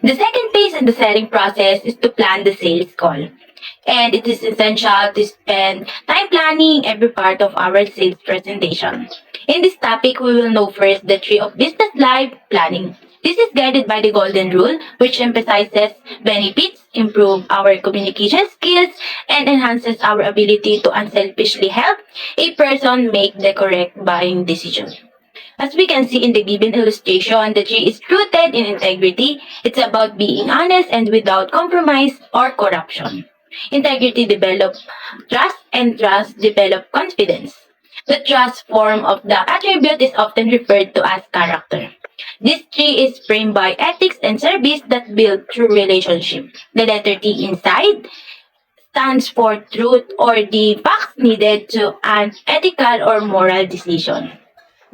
The second phase in the selling process is to plan the sales call. And it is essential to spend time planning every part of our sales presentation. In this topic, we will know first the tree of business life planning. This is guided by the golden rule, which emphasizes benefits, improve our communication skills, and enhances our ability to unselfishly help a person make the correct buying decision. As we can see in the given illustration, the tree is rooted in integrity. It's about being honest and without compromise or corruption. Integrity develops trust and trust develops confidence. The trust form of the attribute is often referred to as character. This tree is framed by ethics and service that build true relationship. The letter T inside stands for truth or the facts needed to an ethical or moral decision.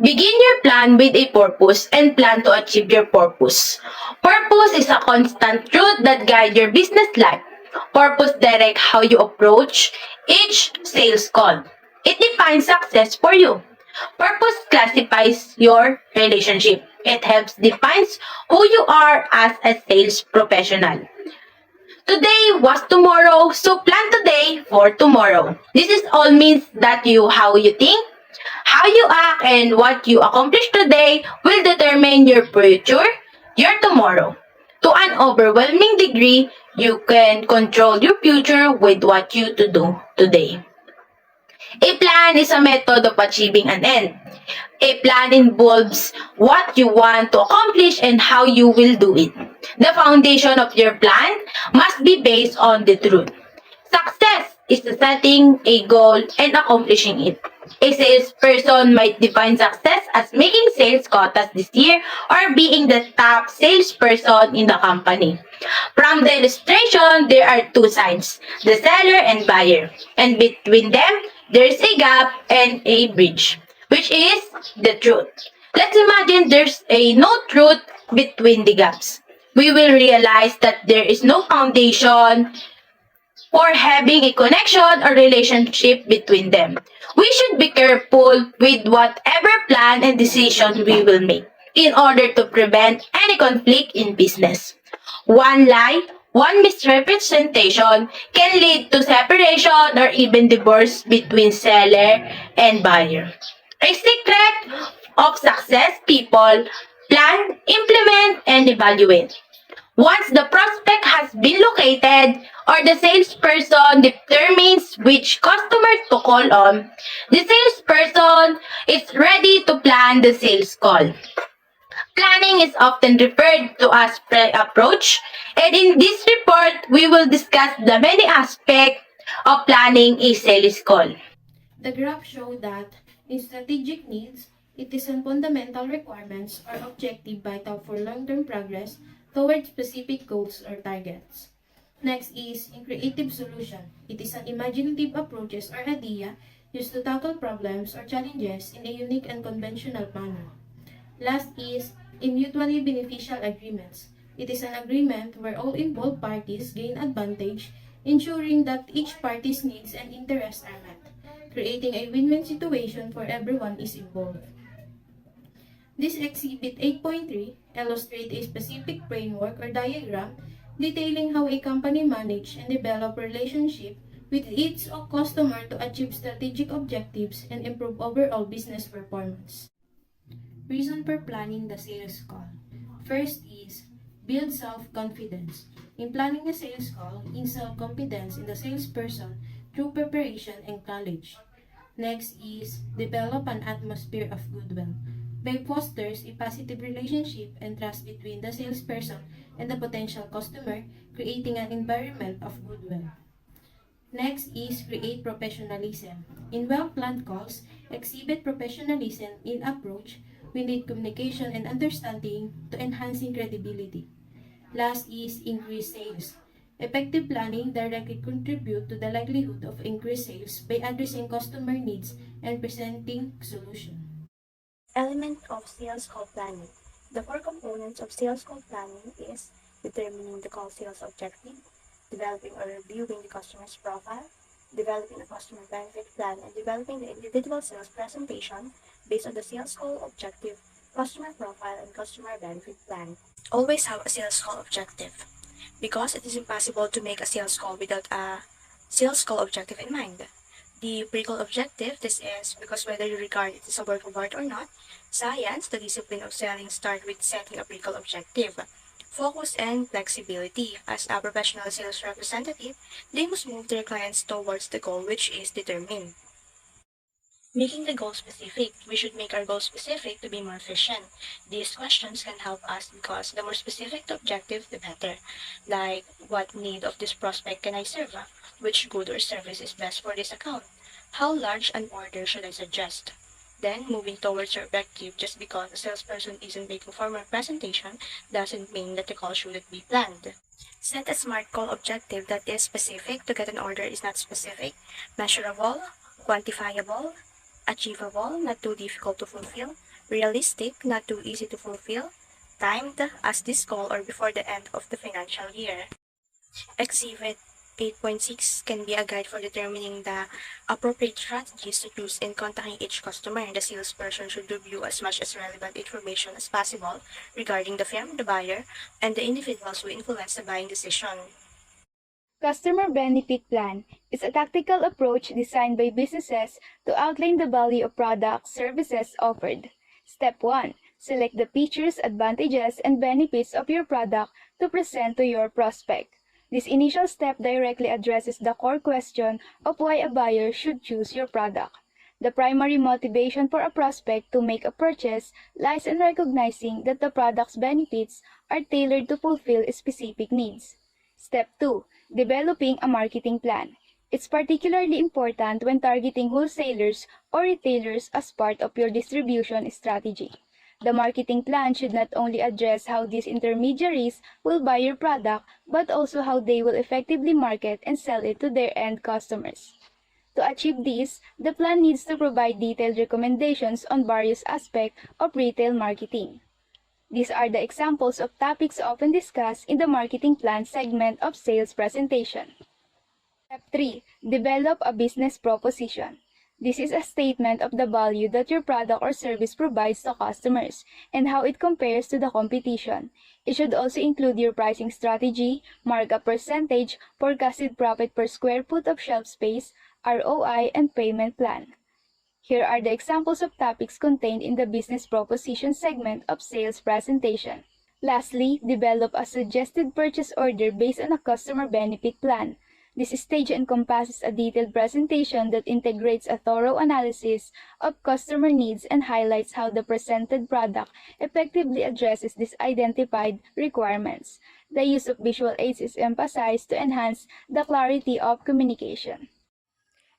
Begin your plan with a purpose and plan to achieve your purpose. Purpose is a constant truth that guides your business life. Purpose directs how you approach each sales call. It defines success for you. Purpose classifies your relationship. It helps defines who you are as a sales professional. Today was tomorrow, so plan today for tomorrow. This is all means that how you think, how you act, and what you accomplish today will determine your future, your tomorrow. To an overwhelming degree, you can control your future with what you to do today. A plan is a method of achieving an end. A plan involves what you want to accomplish and how you will do it. The foundation of your plan must be based on the truth. Success is setting a goal and accomplishing it. A salesperson might define success as making sales quotas this year or being the top salesperson in the company. From the illustration, there are two sides, the seller and buyer. And between them, there is a gap and a bridge, which is the truth. Let's imagine there's no truth between the gaps. We will realize that there is no foundation for having a connection or relationship between them. We should be careful with whatever plan and decision we will make in order to prevent any conflict in business. One lie, one misrepresentation can lead to separation or even divorce between seller and buyer. A secret of success, people plan, implement, and evaluate. Once the prospect has been located or the salesperson determines which customer to call on, the salesperson is ready to plan the sales call. Planning is often referred to as pre-approach, and in this report, we will discuss the many aspects of planning a sales call. The graph shows that in strategic needs, it is an fundamental requirements or objective vital for long-term progress towards specific goals or targets. Next is in creative solution. It is an imaginative approaches or idea used to tackle problems or challenges in a unique and conventional manner. Last is in mutually beneficial agreements. It is an agreement where all involved parties gain advantage, ensuring that each party's needs and interests are met, creating a win-win situation for everyone is involved. This exhibit 8.3 illustrates a specific framework or diagram detailing how a company manage and develop relationship with its customer to achieve strategic objectives and improve overall business performance. Reason for planning the sales call. First is build self-confidence. In planning a sales call, instill confidence in the salesperson through preparation and knowledge. Next is develop an atmosphere of goodwill. By fosters a positive relationship and trust between the salesperson and the potential customer, creating an environment of goodwill. Next is create professionalism. In well-planned calls, exhibit professionalism in approach. We need communication and understanding to enhancing credibility. Last is increase sales. Effective planning directly contribute to the likelihood of increased sales by addressing customer needs and presenting solutions. Element of sales call planning. The core components of sales call planning is determining the call sales objective, developing or reviewing the customer's profile, developing a customer benefit plan, and developing the individual sales presentation based on the sales call objective Customer profile and customer benefit plan always have a sales call objective because it is impossible to make a sales call without a sales call objective in mind. The pre-call objective, this is because whether you regard it as a work of art or not, science, the discipline of selling, start with setting a pre-call objective. Focus and flexibility. As a professional sales representative, they must move their clients towards the goal which is determined. Making the goal specific. We should make our goal specific to be more efficient. These questions can help us because the more specific the objective, the better. Like, what need of this prospect can I serve? Which good or service is best for this account? How large an order should I suggest? Then, moving towards your objective, just because a salesperson isn't making formal presentation doesn't mean that the call shouldn't be planned. Set a SMART call objective that is specific to get an order is not specific, measurable, quantifiable, achievable, not too difficult to fulfill, realistic, not too easy to fulfill, timed as this call or before the end of the financial year. Exhibit 8.6 can be a guide for determining the appropriate strategies to use in contacting each customer. The salesperson should review as much as relevant information as possible regarding the firm, the buyer, and the individuals who influence the buying decision. Customer Benefit Plan is a tactical approach designed by businesses to outline the value of products, services offered. Step 1. Select the features, advantages, and benefits of your product to present to your prospect. This initial step directly addresses the core question of why a buyer should choose your product. The primary motivation for a prospect to make a purchase lies in recognizing that the product's benefits are tailored to fulfill specific needs. Step 2. Developing a marketing plan. It's particularly important when targeting wholesalers or retailers as part of your distribution strategy. The marketing plan should not only address how these intermediaries will buy your product, but also how they will effectively market and sell it to their end customers. To achieve this, the plan needs to provide detailed recommendations on various aspects of retail marketing. These are the examples of topics often discussed in the marketing plan segment of sales presentation. Step 3. Develop a business proposition. This is a statement of the value that your product or service provides to customers and how it compares to the competition. It should also include your pricing strategy, markup percentage, forecasted profit per square foot of shelf space, ROI, and payment plan. Here are the examples of topics contained in the business proposition segment of sales presentation. Lastly, develop a suggested purchase order based on a customer benefit plan. This stage encompasses a detailed presentation that integrates a thorough analysis of customer needs and highlights how the presented product effectively addresses these identified requirements. The use of visual aids is emphasized to enhance the clarity of communication.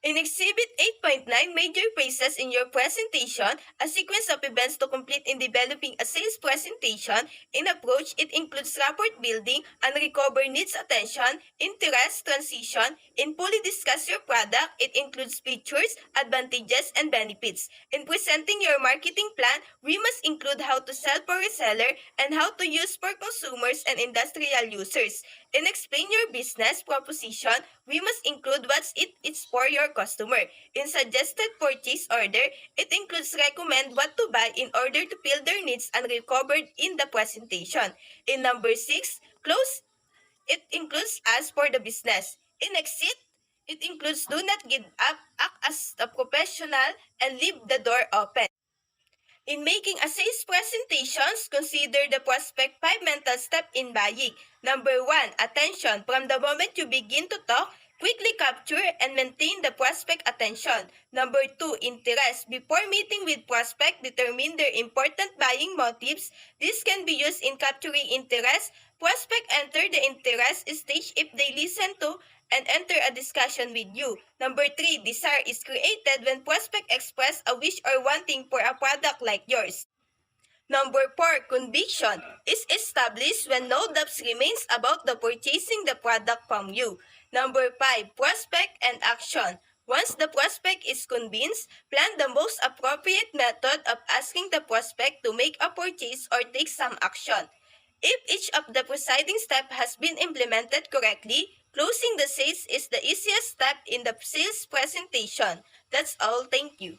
In Exhibit 8.9, major phases in your presentation, a sequence of events to complete in developing a sales presentation. In approach, it includes rapport building and recover needs attention, interest, transition. In fully discuss your product, it includes features, advantages, and benefits. In presenting your marketing plan, we must include how to sell for reseller and how to use for consumers and industrial users. In explain your business proposition, we must include what it is for your customer. In suggested purchase order, it includes recommend what to buy in order to fill their needs and recovered in the presentation. In number 6, close, it includes ask for the business. In exit, it includes do not give up, act as a professional, and leave the door open. In making a sales presentations, consider the prospect 5 mental steps in buying. Number 1, attention. From the moment you begin to talk, quickly capture and maintain the prospect attention. Number 2, interest. Before meeting with prospect, determine their important buying motives. This can be used in capturing interest. Prospect enter the interest stage if they listen to and enter a discussion with you. Number 3, desire is created when prospect express a wish or wanting for a product like yours. Number 4, conviction is established when no doubts remains about the purchasing the product from you. Number 5, prospect and action. Once the prospect is convinced, plan the most appropriate method of asking the prospect to make a purchase or take some action. If each of the preceding steps has been implemented correctly, closing the sales is the easiest step in the sales presentation. That's all. Thank you.